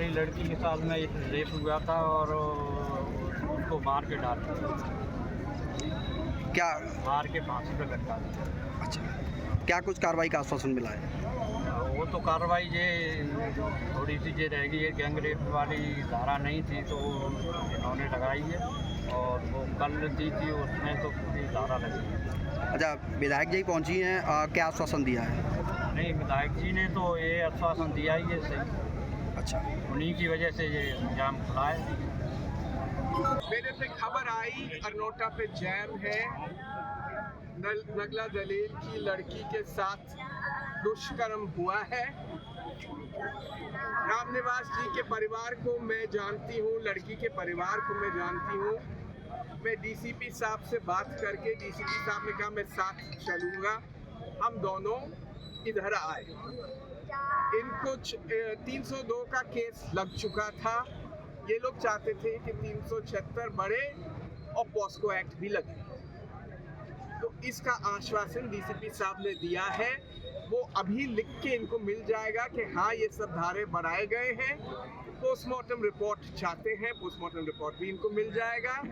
हमारी लड़की के साथ में एक रेप हुआ था और उसको मार के डाल दिया, क्या मार के फांसी पे लटका दिया। अच्छा, क्या कुछ कार्रवाई का आश्वासन मिला है? वो तो कार्रवाई ये थोड़ी सी ये रह गई है, गैंग रेप वाली धारा नहीं थी तो इन्होंने लगाई है, और वो कल दी थी उसमें तो पूरी धारा लगी है। अच्छा, विधायक जी पहुंची हैं, क्या आश्वासन दिया है? नहीं, विधायक जी ने तो ये आश्वासन दिया ही है सही। अच्छा, उन्हीं की वजह से ये जाम खुला है। मेरे पे खबर आई अरनोटा पे जैम है, नगला दलील की लड़की के साथ दुष्कर्म हुआ है। रामनिवास जी के परिवार को मैं जानती हूँ, लड़की के परिवार को मैं जानती हूँ। मैं डीसीपी साहब से बात करके डीसीपी साहब ने कहा मैं साथ चलूँगा, हम दोनों इधर आए। इनको 302 का केस लग चुका था। ये लोग चाहते थे कि 376 बढ़े और पॉस्को एक्ट भी लगे, तो इसका आश्वासन डीसीपी साहब ने दिया है। वो अभी लिख के इनको मिल जाएगा कि हाँ ये सब धारे बढ़ाए गए हैं। पोस्टमार्टम रिपोर्ट चाहते हैं, पोस्टमार्टम रिपोर्ट भी इनको मिल जाएगा।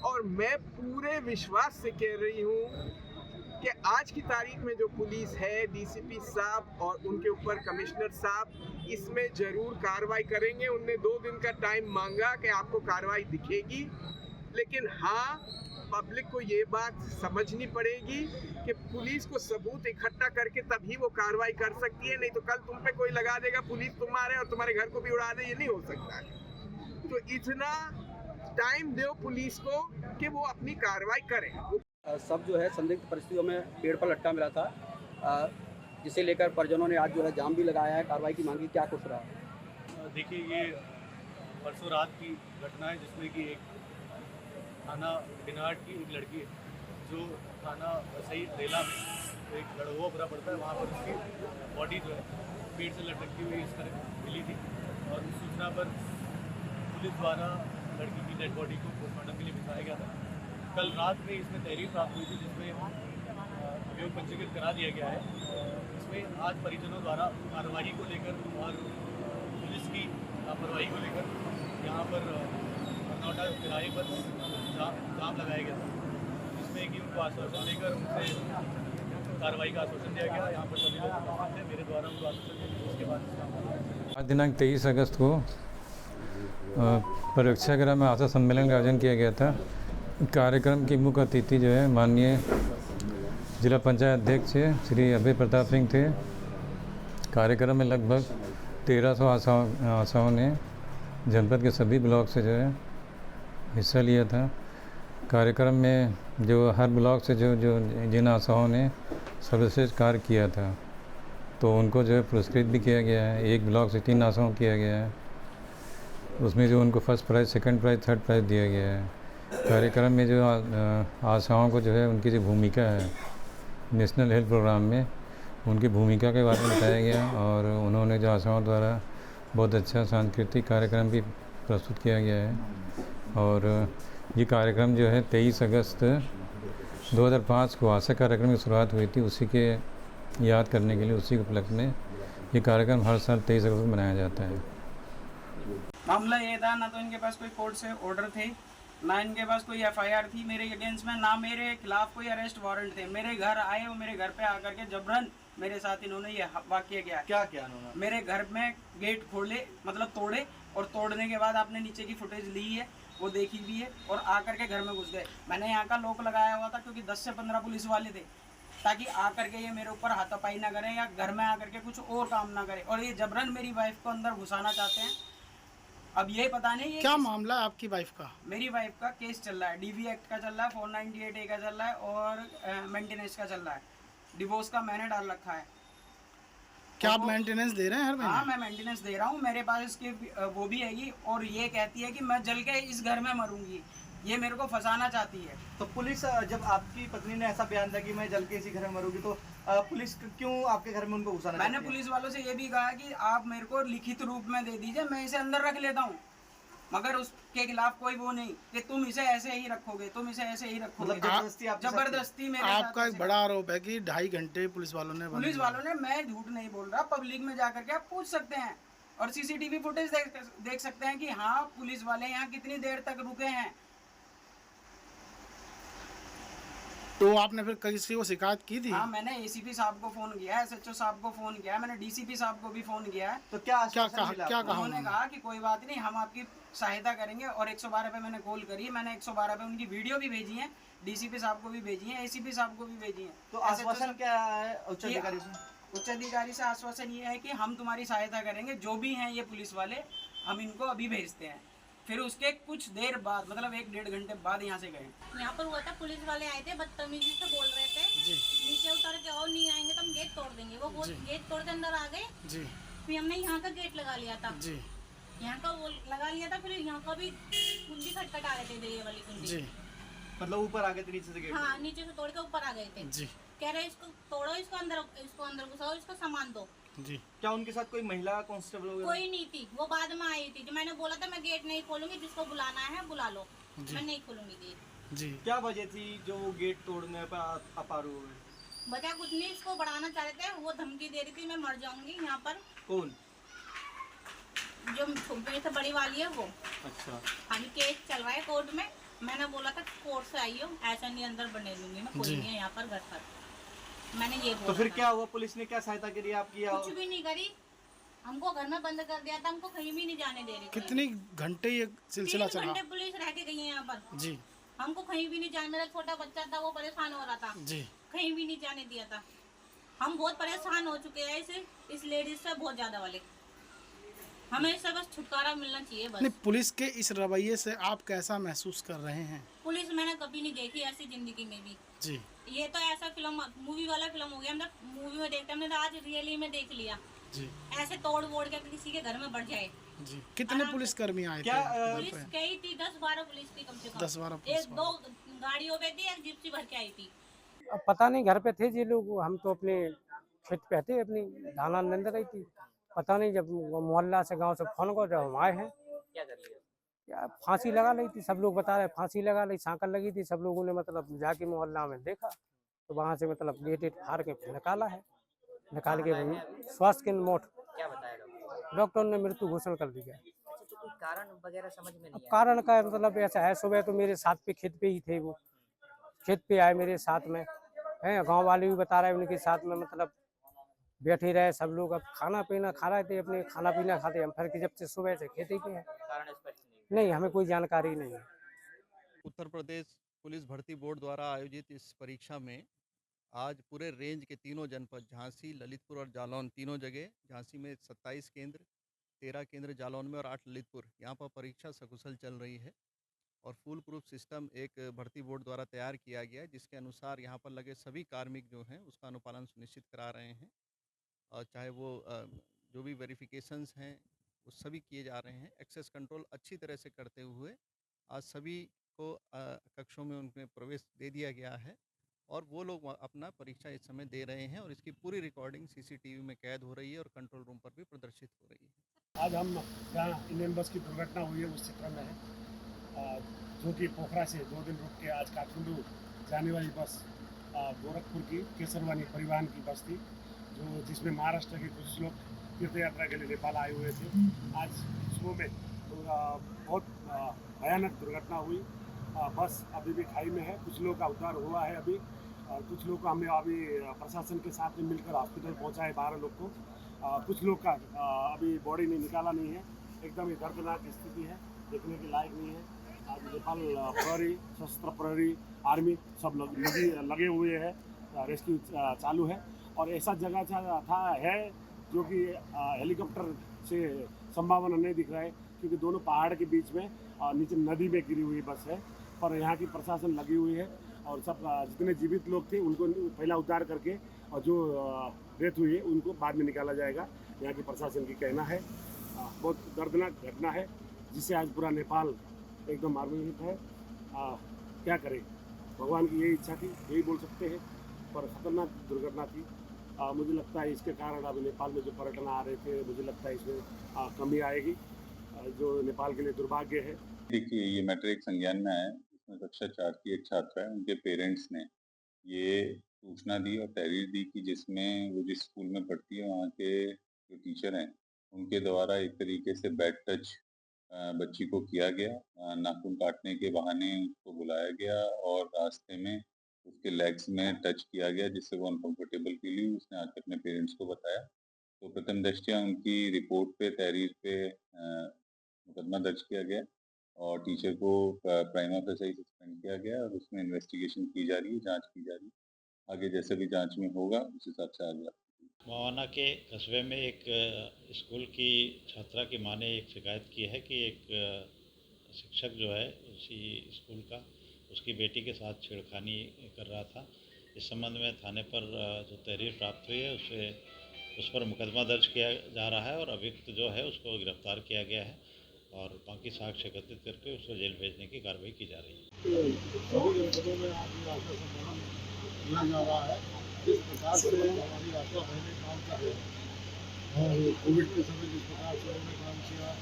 और मैं पूरे विश्वास से कह रही हूँ कि आज की तारीख में जो पुलिस है, डीसीपी साहब और उनके ऊपर कमिश्नर साहब, इसमें जरूर कार्रवाई करेंगे। उनने 2 दिन का टाइम मांगा कि आपको कार्रवाई दिखेगी, लेकिन हाँ पब्लिक को ये बात समझनी पड़ेगी कि पुलिस को सबूत इकट्ठा करके तभी वो कार्रवाई कर सकती है, नहीं तो कल तुम पे कोई लगा देगा पुलिस तुम्हारे और तुम्हारे घर को भी उड़ा दे, ये नहीं हो सकता है। तो इतना टाइम दो पुलिस को कि वो अपनी कार्रवाई करें। सब जो है संदिग्ध परिस्थितियों में पेड़ पर लटका मिला था, जिसे लेकर परिजनों ने आज जो है जाम भी लगाया है, कार्रवाई की मांगी, क्या कुछ रहा? देखिए, ये परसों रात की घटना है जिसमें कि एक थाना बिनाट की एक लड़की है जो थाना सही रेला में एक लड़वा बुरा पड़ता है, वहाँ पर उसकी बॉडी जो है पेड़ से लटकती हुई इस तरह मिली थी, और उस सूचना पर पुलिस द्वारा लड़की की डेड बॉडी को पोस्टमार्टम के लिए भिजवाया गया था। कल रात में इसमें तहरीर प्राप्त हुई थी जिसमें अभियोग पंजीकृत करा दिया गया है। इसमें आज परिजनों द्वारा कार्रवाई को लेकर और पुलिस की लापरवाही को लेकर यहाँ पर अरनोटा किराए पर जाम लगाया गया था, जिसमें कि उनको आश्वासन देकर उनसे कार्रवाई का आश्वासन दिया गया। यहाँ पर सभी लोग उपस्थित थे, मेरे द्वारा उनको आश्वासन दिया। उसके बाद आज दिनांक 23 अगस्त को परीक्षागृह में आशा सम्मेलन का आयोजन किया गया था। कार्यक्रम की मुख्य अतिथि जो है माननीय जिला पंचायत अध्यक्ष श्री अभय प्रताप सिंह थे। कार्यक्रम में लगभग 1300 आशाओं ने जनपद के सभी ब्लॉक से जो है हिस्सा लिया था। कार्यक्रम में जो हर ब्लॉक से जो जिन आशाओं ने सर्वश्रेष्ठ कार्य किया था तो उनको जो है पुरस्कृत भी किया गया है। एक ब्लॉक से 3 आशाओं किया गया है, उसमें जो उनको first prize, second prize, third prize दिया गया है। कार्यक्रम में जो आशाओं को जो है उनकी जो भूमिका है नेशनल हेल्थ प्रोग्राम में, उनकी भूमिका के बारे में बताया गया, और उन्होंने जो आशाओं द्वारा बहुत अच्छा सांस्कृतिक कार्यक्रम भी प्रस्तुत किया गया है। और ये कार्यक्रम जो है 23 अगस्त 2005 को आशा कार्यक्रम की शुरुआत हुई थी, उसी के याद करने के लिए, उसी के उपलक्ष्य में ये कार्यक्रम हर साल 23 अगस्त को मनाया जाता है। मामला ये था, ना तो इनके पास कोई कोर्ट से ऑर्डर थे, ना इनके पास कोई एफआईआर थी मेरे अगेंस्ट में, ना मेरे खिलाफ कोई अरेस्ट वारंट थे। मेरे घर आए और मेरे घर पे आकर के जबरन मेरे साथ इन्होंने ये वाकया किया। क्या किया उन्होंने? मेरे घर में गेट खोले, मतलब तोड़े, और तोड़ने के बाद आपने नीचे की फुटेज ली है, वो देखी भी है, और आकर के घर में घुस गए। मैंने यहाँ का लॉक लगाया हुआ था क्योंकि 10 से 15 पुलिस वाले थे, ताकि आकर के ये मेरे ऊपर हाथापाई ना करें या घर में आकर के कुछ और काम ना करें। और ये जबरन मेरी वाइफ को अंदर घुसाना चाहते हैं। अब ये पता नहीं ये क्या मामला है आपकी वाइफ का? मेरी वाइफ का केस चल रहा है, डीवी एक्ट का चल रहा है, 498A का चल रहा है, और मेंटेनेंस का चल रहा है। डिवोर्स का मैंने डाल रखा है। क्या आप मेंटेनेंस दे रहे हैं हर महीने? हाँ, मैं मेंटेनेंस दे रहा हूँ। मेरे पास इसकी वो भी हैगी, और ये कहती है कि मैं जल के इस घर में मरूंगी। ये मेरे को फंसाना चाहती है। तो पुलिस, जब आपकी पत्नी ने ऐसा बयान दिया कि मैं जल के इसी घर में मरूंगी, तो पुलिस क्यों आपके घर में उनको घुसाना? मैंने पुलिस वालों से ये भी कहा कि आप मेरे को लिखित रूप में दे दीजिए, मैं इसे अंदर रख लेता हूँ, मगर उसके खिलाफ कोई वो नहीं कि तुम इसे ऐसे ही रखोगे, तुम इसे ऐसे ही रखोगे। जबरदस्ती मेरे साथ। आपका एक बड़ा आरोप है कि 2.5 घंटे पुलिस वालों ने मैं झूठ नहीं बोल रहा, पब्लिक में जाकर के आप पूछ सकते हैं। और सीसीटीवी फुटेज देख सकते हैं कि हाँ पुलिस वाले यहाँ कितनी देर तक रुके हैं। तो आपने फिर किसी को शिकायत की थी? हाँ, मैंने एसीपी साहब को फोन किया है, एसएचओ साहब को फोन किया है, मैंने डीसीपी साहब को भी फोन किया है। तो क्या आश्वासन कहा मिला क्या आपको? कहा उन्होंने कहा कि कोई बात नहीं, हम आपकी सहायता करेंगे। और 112 पे मैंने कॉल करी, मैंने 112 पे उनकी वीडियो भी भेजी है, डीसीपी साहब को भी भेजी है, एसीपी साहब को भी भेजी है। तो आश्वासन क्या है उच्च अधिकारी से? उच्च अधिकारी से आश्वासन ये है कि हम तुम्हारी सहायता करेंगे, जो भी हैं ये पुलिस वाले, हम इनको अभी भेजते हैं। फिर उसके कुछ देर बाद, मतलब 1-1.5 घंटे बाद यहाँ से गए। यहाँ पर हुआ था, पुलिस वाले आए थे, बदतमीजी से बोल रहे थे नीचे उतर के और नहीं आएंगे तो हम गेट तोड़ देंगे। वो गेट तोड़ के अंदर आ गए। फिर हमने यहाँ का गेट लगा लिया था, यहाँ का वो लगा लिया था, फिर यहाँ का भी कुंडी खटखटा रहे थे, ये वाली कुंडी। मतलब ऊपर आ गए थे नीचे से गेट? हाँ, नीचे से तोड़ के ऊपर आ गए थे। कह रहे इसको तोड़ो, इसको अंदर घुसाओ, इसको सामान दो। क्या उनके साथ कोई महिला कांस्टेबल वगैरह? कोई नहीं थी, वो बाद में आई थी। जो मैंने बोला था मैं गेट नहीं खोलूंगी, जिसको बुलाना है बुला लो, मैं नहीं खोलूंगी गेट। क्या वजह थी जो गेट तोड़ने पर अपारू हुए? वजह कुछ नहीं, इसको बढ़ाना चाह रहे थे, वो धमकी दे रही थी मैं मर जाऊंगी यहाँ पर। कौन? जो मेरे से बड़ी वाली है वो। अच्छा। अभी केस चल रहा है कोर्ट में। मैंने बोला था कोर्ट से आई हो, ऐसा नहीं अंदर बने लूंगी मैं, कोई नहीं है यहाँ पर घर पर, मैंने ये बोला। तो फिर क्या हुआ? पुलिस ने क्या सहायता करी आपकी? कुछ भी नहीं करी, हमको घर में बंद कर दिया था, हमको कहीं भी नहीं जाने दे रही थी। कितनी घंटे ये सिलसिला 3 चला? घंटे पुलिस रह के गई है यहाँ पर। जी। हमको कहीं भी नहीं जाने, मेरा छोटा बच्चा था वो परेशान हो रहा था जी। कहीं भी नहीं जाने दिया था। हम बहुत परेशान हो चुके हैं इस लेडीज से, बहुत ज्यादा वाले। हमें इससे बस छुटकारा मिलना चाहिए बस। नहीं, पुलिस के इस रवैये से आप कैसा महसूस कर रहे हैं? पुलिस मैंने कभी नहीं देखी ऐसी जिंदगी में भी। जी। ये तो ऐसा फिल्म, मूवी वाला फिल्म हो गया। हम तो मूवी में देखते, हमने तो आज रियली में देख लिया। जी। ऐसे तोड़ वोड़ के किसी के घर में बढ़ जाए। जी। कितने पुलिसकर्मी आए थे? पुलिस कई थी, 10-12 पुलिस थी कम से कम। 10-12 पुलिस 1-2 गाड़ियों पे थी, एक जिप्सी भर के आई थी। अब पता नहीं घर पे थे जी लोग, हम तो अपने खेत पे थे, अपनी धाना निंद रही थी। पता नहीं जब मोहल्ला से गांव से फोन को, जब हम आए हैं क्या कर लिया? क्या फांसी लगा ली थी, सब लोग बता रहे फांसी लगा ली, सांकल लगी थी। सब लोगों ने मतलब जाके मोहल्ला में देखा तो वहाँ से मतलब गेट फाड़ के निकाला है, निकाल के स्वास्थ्य केंद्र मोट। क्या बताया डॉक्टर? डॉक्टर ने मृत्यु घोषणा कर दी है। अच्छा, तो कोई कारण वगैरह समझ में नहीं अब आया? कारण का मतलब ऐसा है, सुबह तो मेरे साथ पे खेत पे ही थे, वो खेत पे आए मेरे साथ में है, गांव वाले भी बता रहे हैं उनके साथ में मतलब बैठे रहे सब लोग। अब खाना पीना खा रहे थे, अपने खाना पीना खाते हम, फिर जब से सुबह से खेती के हैं। कारण स्पष्ट नहीं। नहीं, हमें कोई जानकारी नहीं है। उत्तर प्रदेश पुलिस भर्ती बोर्ड द्वारा आयोजित इस परीक्षा में आज पूरे रेंज के तीनों जनपद झांसी, ललितपुर और जालौन, तीनों जगह, झांसी में 27 केंद्र, 13 केंद्र जालौन में और 8 ललितपुर, यहाँ पर परीक्षा सकुशल चल रही है। और फुल प्रूफ सिस्टम एक भर्ती बोर्ड द्वारा तैयार किया गया है, जिसके अनुसार यहाँ पर लगे सभी कार्मिक जो हैं उसका अनुपालन सुनिश्चित करा रहे हैं। और चाहे वो जो भी वेरिफिकेशंस हैं वो सभी किए जा रहे हैं। एक्सेस कंट्रोल अच्छी तरह से करते हुए आज सभी को कक्षों में उनमें प्रवेश दे दिया गया है और वो लोग अपना परीक्षा इस समय दे रहे हैं और इसकी पूरी रिकॉर्डिंग सीसीटीवी में कैद हो रही है और कंट्रोल रूम पर भी प्रदर्शित हो रही है। आज हम जहाँ इंडियन बस की दुर्घटना हुई है उस क्षेत्र में है, जो कि पोखरा से 2 दिन रुक के आज काठमांडू जाने वाली बस गोरखपुर की केसरवानी परिवहन की बस थी, जो जिसमें महाराष्ट्र के कुछ लोग तीर्थ यात्रा के लिए नेपाल आए हुए थे। आज सुबह में बहुत भयानक दुर्घटना हुई। बस अभी भी खाई में है, कुछ लोगों का उद्धार हुआ है अभी, और कुछ लोग को हमने अभी प्रशासन के साथ में मिलकर हॉस्पिटल पहुंचा है 12 लोग को। कुछ लोग का अभी बॉडी नहीं निकाला नहीं है, एकदम ही दर्दनाक स्थिति है, देखने के लायक नहीं है। आज नेपाल प्रहरी, सशस्त्र प्रहरी, आर्मी सब लोग लगे हुए हैं, रेस्क्यू चालू है। और ऐसा जगह था है जो कि हेलीकॉप्टर से संभावना नहीं दिख रहा है, क्योंकि दोनों पहाड़ के बीच में नीचे नदी में गिरी हुई बस है। पर यहाँ की प्रशासन लगी हुई है और सब जितने जीवित लोग थे उनको पहला उद्धार करके और जो डेथ हुई है उनको बाद में निकाला जाएगा, यहाँ की प्रशासन की कहना है। बहुत दर्दनाक घटना है जिससे आज पूरा नेपाल एकदम मर्माहत है। क्या करें, भगवान की यही इच्छा थी, यही बोल सकते हैं, पर खतरनाक दुर्घटना थी। मुझे लगता है इसके कारण अभी नेपाल में जो पर्यटन आ रहे थे, मुझे लगता है इसमें कमी आएगी, जो नेपाल के लिए दुर्भाग्य है। देखिए, ये मैटर एक संज्ञान में आया है, इसमें कक्षा 4 की एक छात्रा है, उनके पेरेंट्स ने ये सूचना दी और तहरीर दी कि जिसमें वो जिस स्कूल में पढ़ती है वहाँ के जो टीचर हैं उनके द्वारा एक तरीके से बैड टच बच्ची को किया गया। नाखून काटने के बहाने उसको बुलाया गया और रास्ते में उसके लेग्स में टच किया गया, जिससे वो अनकंफर्टेबल फील हुई। उसने आकर अपने पेरेंट्स को बताया, तो प्रथम दृष्टया उनकी रिपोर्ट पे तहरीर पे मुकदमा दर्ज किया गया और टीचर को प्राइमा फेसाई सस्पेंड किया गया और उसमें इन्वेस्टिगेशन की जा रही है, जांच की जा रही है। आगे जैसे भी जांच में होगा उस हिसाब से आगे मवाना के कस्बे में एक स्कूल की छात्रा की मां ने एक शिकायत की है कि एक शिक्षक जो है उसी स्कूल का उसकी बेटी के साथ छेड़खानी कर रहा था। इस संबंध में थाने पर जो तहरीर प्राप्त हुई है उस पर मुकदमा दर्ज किया जा रहा है और अभियुक्त जो है उसको गिरफ्तार किया गया है और बाकी साक्ष्य एकत्रित करके उसको जेल भेजने की कार्रवाई की जा रही है। जिस प्रकार से हमारी आशा बहनें काम कर रहे हैं और कोविड के समय जिस प्रकार से उन्होंने काम किया,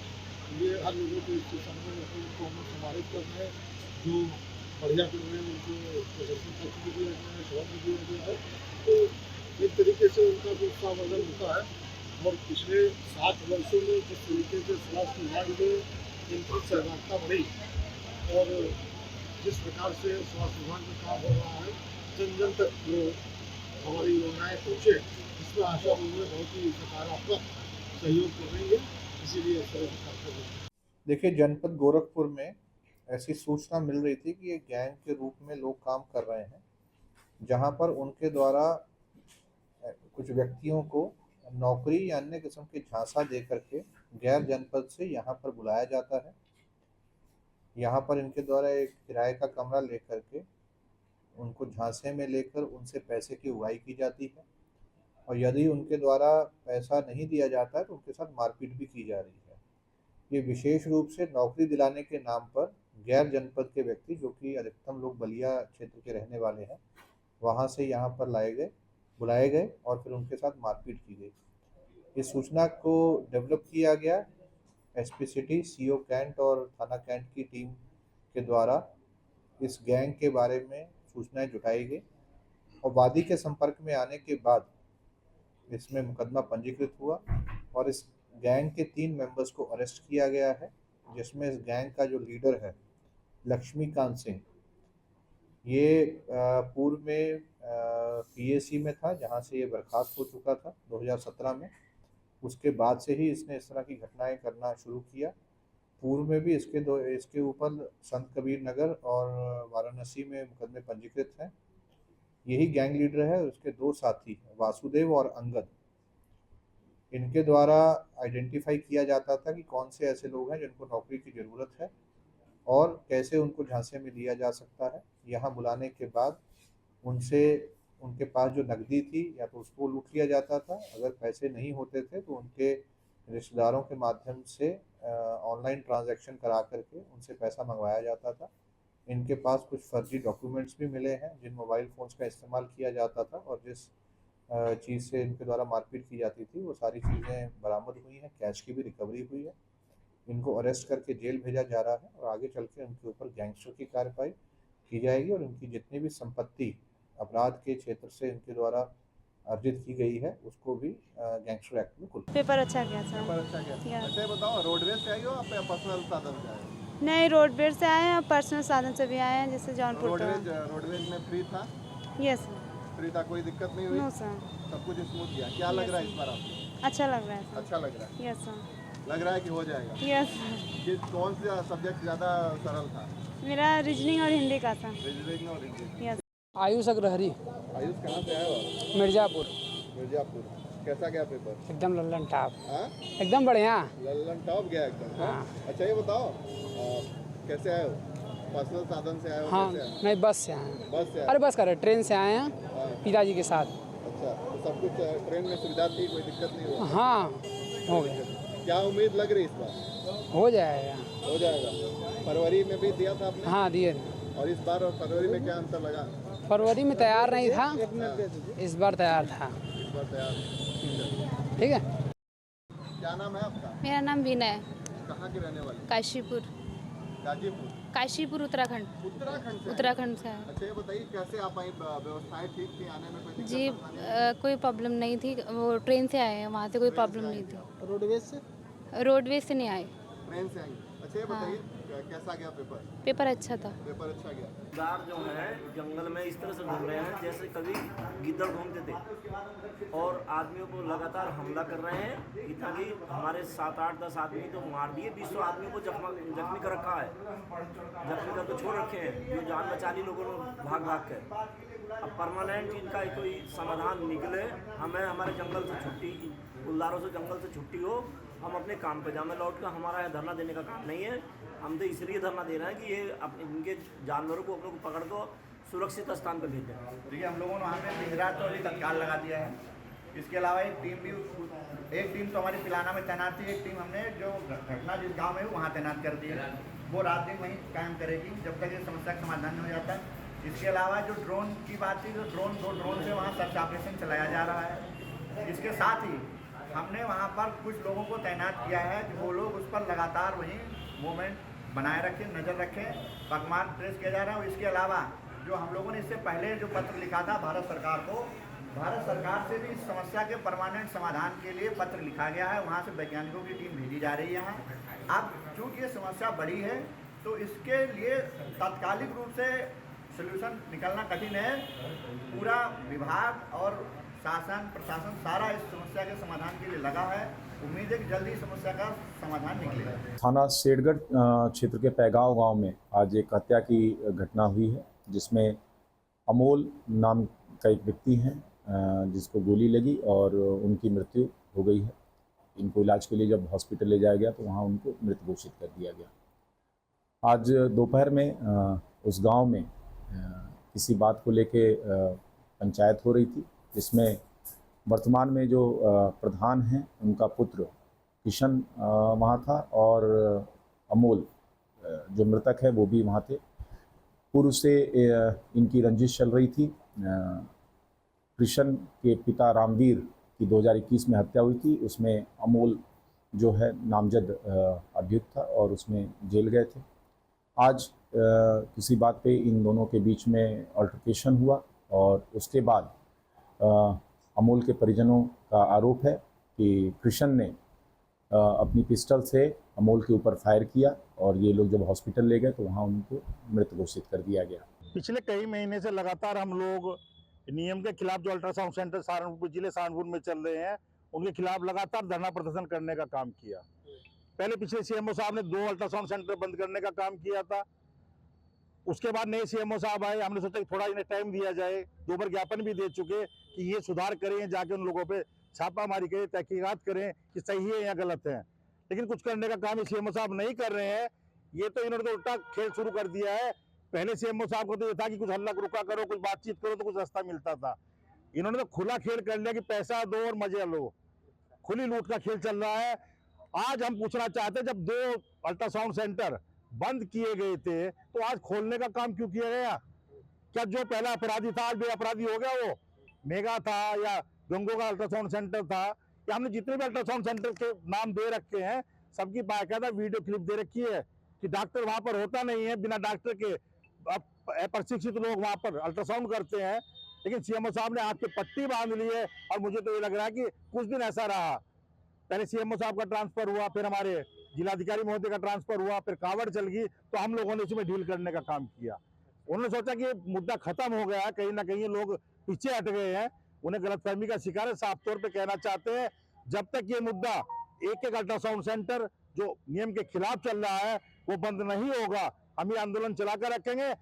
ये हर लोगों को इसके समय उनको हम सम्मानित कर रहे हैं। जो बढ़िया कर रहे हैं उनको प्रदर्शन पत्र भी दिया गया है, शॉप भी दिया गया है। तो एक तरीके से उनका भी उत्साहवर्धन होता है। और पिछले 7 वर्षों में जिस तरीके से स्वास्थ्य विभाग में इनकी सहभागिता बढ़ी और जिस प्रकार से स्वास्थ्य विभाग में काम हो रहा है, जन जन तक हमारी योजनाएं पहुँचे, इसमें आशा उन्होंने बहुत ही सकारात्मक सहयोग कर रही है। इसीलिए इस तरह से करते हैं। देखिए, जनपद गोरखपुर में ऐसी सूचना मिल रही थी कि एक गैंग के रूप में लोग काम कर रहे हैं, जहां पर उनके द्वारा कुछ व्यक्तियों को नौकरी या अन्य किस्म के झांसा दे करके गैर जनपद से यहां पर बुलाया जाता है। यहां पर इनके द्वारा एक किराए का कमरा लेकर के उनको झांसे में लेकर उनसे पैसे की उगाही की जाती है और यदि उनके द्वारा पैसा नहीं दिया जाता है तो उनके साथ मारपीट भी की जा रही है। ये विशेष रूप से नौकरी दिलाने के नाम पर गैर जनपद के व्यक्ति, जो कि अधिकतम लोग बलिया क्षेत्र के रहने वाले हैं, वहाँ से यहाँ पर बुलाए गए और फिर उनके साथ मारपीट की गई। इस सूचना को डेवलप किया गया एसपी सिटी, सीओ कैंट और थाना कैंट की टीम के द्वारा इस गैंग के बारे में सूचनाएं जुटाई गई और वादी के संपर्क में आने के बाद इसमें मुकदमा पंजीकृत हुआ और इस गैंग के 3 मेंबर्स को अरेस्ट किया गया है, जिसमें इस गैंग का जो लीडर है लक्ष्मीकांत सिंह, ये पूर्व में पीएसी में था, जहां से ये बर्खास्त हो चुका था 2017 में। उसके बाद से ही इसने इस तरह की घटनाएं करना शुरू किया। पूर्व में भी इसके ऊपर संत कबीर नगर और वाराणसी में मुकदमे पंजीकृत हैं। यही गैंग लीडर है। उसके 2 साथी वासुदेव और अंगद, इनके द्वारा आइडेंटिफाई किया जाता था कि कौन से ऐसे लोग हैं जिनको नौकरी की ज़रूरत है और कैसे उनको झांसे में लिया जा सकता है। यहाँ बुलाने के बाद उनके पास जो नकदी थी या तो उसको लूट लिया जाता था, अगर पैसे नहीं होते थे तो उनके रिश्तेदारों के माध्यम से ऑनलाइन ट्रांजैक्शन करा करके उनसे पैसा मंगवाया जाता था। इनके पास कुछ फर्जी डॉक्यूमेंट्स भी मिले हैं जिन मोबाइल फ़ोन्स का इस्तेमाल किया जाता था और जिस चीज़ से इनके द्वारा मारपीट की जाती थी वो सारी चीज़ें बरामद हुई हैं। कैश की भी रिकवरी हुई है। इनको अरेस्ट करके जेल भेजा जा रहा है और आगे चल के उनके ऊपर गैंगस्टर की कार्रवाई की जाएगी और उनकी जितनी भी संपत्ति अपराध के क्षेत्र से इनके द्वारा अर्जित की गई है उसको भी गैंगस्टर एक्ट में खुल। पेपर अच्छा गया था। पेपर अच्छा गया। अच्छा बताओ, रोडवेज से आई हो या पर्सनल साधन से आए हो? नहीं, रोडवेज से आए हैं और पर्सनल साधन से भी आए हैं, जैसे जौनपुर। रोडवेज में फ्री था? यस फ्री था, कोई दिक्कत नहीं हुई? नो सर, सब कुछ स्मूथ गया। क्या लग रहा है इस बार आपको? अच्छा लग रहा है। अच्छा लग रहा है? Yes sir. लग रहा है कि हो जाएगा? यस। कौन सा सब्जेक्ट ज़्यादा सरल था? मेरा रीजनिंग और हिंदी का था। रीजनिंग और हिंदी। यस। आयुष अग्रहरी। आयुष कहाँ से आए हो? मिर्ज़ापुर। मिर्ज़ापुर। कैसा गया पेपर? एकदम लल्लन टॉप। हाँ? एकदम बढ़िया। लल्लन टॉप गया एकदम। हाँ। अच्छा ये बताओ, कैसे आए हो? पर्सनल साधन से आए हो? हाँ, कैसे आए? नहीं बस से आए हैं। बस से? अरे बस कर ट्रेन से आए हैं। हाँ। पिताजी के साथ। अच्छा, तो सब कुछ ट्रेन में सुविधा थी, कोई दिक्कत नहीं हुई? हाँ, हो गया। क्या उम्मीद लग रही इस बार? हो जाएगा। हो जाएगा। फरवरी में भी दिया था आपने? हाँ दिए। और इस बार और फरवरी में क्या अंतर लगा? फरवरी में तैयार नहीं था, इस बार तैयार था। इस बार तैयार। ठीक है। क्या नाम है आपका? मेरा नाम विनय। कहाँ के रहने वाले? काशीपुर। गाजीपुर काशीपुर उत्तराखंड। उत्तराखंड से उत्तराखंड से आए। अच्छा, ये बताइए कैसे आप आई, व्यवस्थाएं ठीक थी आने में? कोई दिक्कत जी परेशानी? कोई प्रॉब्लम नहीं थी, वो ट्रेन से आए हैं, वहाँ से कोई प्रॉब्लम नहीं थी। रोडवेज से? रोडवेज से नहीं आए। ट्रेन से आई। अच्छा, ये बताइए कैसा गया पेपर? पेपर अच्छा था। पेपर अच्छा गया। गार जो है जंगल में इस तरह से घूम रहे हैं जैसे कभी गिद्दड़ घूमते थे और आदमियों को लगातार हमला कर रहे हैं। इतना कि हमारे 7, 8, 10 आदमी तो मार दिए, 20 आदमियों को जख्मी कर रखा है, जख्मी करके छोड़ रखे हैं, जो जान बचा ली लोगों ने भाग भाग कर। अब परमानेंट इनका कोई समाधान निकले, हमें हमारे जंगल से छुट्टी, गुलदारों से जंगल से छुट्टी हो, हम अपने काम पे जाए। लौट कर हमारा यहाँ धरना देने का काम नहीं है, हम तो इसलिए धरना दे रहे हैं कि ये इनके जानवरों को अपने को पकड़ को सुरक्षित स्थान पर भेजें। देखिए, हम लोगों ने वहाँ पे पिंजरा तो अभी तत्काल लगा दिया है। इसके अलावा एक टीम तो हमारी पिलाना में तैनात थी, एक टीम हमने जो घटना जिस गाँव में है वहाँ तैनात कर दी है, वो रात दिन वहीं कायम करेगी जब तक ये समस्या का समाधान नहीं हो जाता है। इसके अलावा जो ड्रोन की बात थी, जो 2 ड्रोन से वहाँ सर्च ऑपरेशन चलाया जा रहा है। इसके साथ ही हमने वहाँ पर कुछ लोगों को तैनात किया है कि वो लोग उस पर लगातार वहीं मूवमेंट बनाए रखें, नज़र रखें, पगमार्क ट्रेस किया जा रहा है। और इसके अलावा जो हम लोगों ने इससे पहले जो पत्र लिखा था भारत सरकार को, भारत सरकार से भी इस समस्या के परमानेंट समाधान के लिए पत्र लिखा गया है, वहाँ से वैज्ञानिकों की टीम भेजी जा रही है यहाँ। अब चूँकि ये समस्या बड़ी है तो इसके लिए तात्कालिक रूप से सल्यूशन निकलना कठिन है। पूरा विभाग और शासन प्रशासन सारा इस समस्या के समाधान के लिए लगा है। उम्मीद है कि जल्दी इस समस्या का समाधान निकलेगा। थाना सेठगढ़ क्षेत्र के पैगांव गांव में आज एक हत्या की घटना हुई है, जिसमें अमोल नाम का एक व्यक्ति है जिसको गोली लगी और उनकी मृत्यु हो गई है। इनको इलाज के लिए जब हॉस्पिटल ले जाया गया तो वहाँ उनको मृत घोषित कर दिया गया। आज दोपहर में उस गाँव में किसी बात को लेके पंचायत हो रही थी, जिसमें वर्तमान में जो प्रधान हैं उनका पुत्र किशन वहाँ था और अमोल जो मृतक है वो भी वहाँ थे। पूर्व से इनकी रंजिश चल रही थी। कृष्ण के पिता रामवीर की 2021 में हत्या हुई थी, उसमें अमोल जो है नामजद अभियुक्त था और उसमें जेल गए थे। आज किसी बात पे इन दोनों के बीच में अल्टरकेशन हुआ और उसके बाद अमोल के परिजनों का आरोप है कि कृष्ण ने अपनी पिस्टल से अमोल के ऊपर फायर किया और ये लोग जब हॉस्पिटल ले गए तो वहाँ उनको मृत घोषित कर दिया गया। पिछले कई महीने से लगातार हम लोग नियम के खिलाफ जो अल्ट्रासाउंड सेंटर सहारनपुर जिले सहारनपुर में चल रहे हैं उनके खिलाफ लगातार धरना प्रदर्शन करने का काम किया। पहले पिछले सीएमओ साहब ने 2 अल्ट्रासाउंड सेंटर बंद करने का काम किया था। उसके बाद नए सीएमओ साहब आए, हमने सोचा कि थोड़ा इन्हें टाइम दिया जाए। 2 बार ज्ञापन भी दे चुके कि ये सुधार करें, जाके उन लोगों पे छापामारी करें, तहकीकात करें कि सही है या गलत है, लेकिन कुछ करने का काम सीएमओ साहब नहीं कर रहे हैं। ये तो इन्होंने तो उल्टा खेल शुरू कर दिया है। पहले सीएमओ साहब को तो ये था कि कुछ हल्ला रुका करो, कुछ बातचीत करो तो कुछ रास्ता मिलता था। इन्होंने तो खुला खेल कर लिया कि पैसा दो और मजे लो, खुली लूट का खेल चल रहा है। आज हम पूछना चाहते हैं, जब 2 अल्ट्रासाउंड सेंटर बंद किए गए थे तो आज खोलने का काम क्यों किया गया? क्या जो पहला अपराधी था आज बेअपराधी हो गया? वो मेगा था या गंगो का अल्ट्रासाउंड सेंटर था, या हमने जितने भी अल्ट्रासाउंड सेंटर के नाम दे रखे हैं सबकी बाकायदा वीडियो क्लिप दे रखी है कि डॉक्टर वहां पर होता नहीं है, बिना डॉक्टर के प्रशिक्षित लोग वहां पर अल्ट्रासाउंड करते हैं। लेकिन सीएमओ साहब ने आंख पे पट्टी बांध ली है और मुझे तो ये लग रहा है कि कुछ दिन ऐसा रहा। पहले सीएमओ साहब का ट्रांसफर हुआ, फिर हमारे जिलाधिकारी महोदय का ट्रांसफर हुआ, फिर कावड़ चल गई, तो हम लोगों ने इसमें डील करने का काम किया। उन्होंने सोचा कि मुद्दा खत्म हो गया है, कहीं ना कहीं लोग पीछे हट गए हैं, उन्हें गलतफहमी का शिकार है। साफ तौर पे कहना चाहते हैं, जब तक ये मुद्दा एक अल्ट्रासाउंड सेंटर जो नियम के खिलाफ चल रहा है वो बंद नहीं होगा, हम ये आंदोलन चलाकर रखेंगे।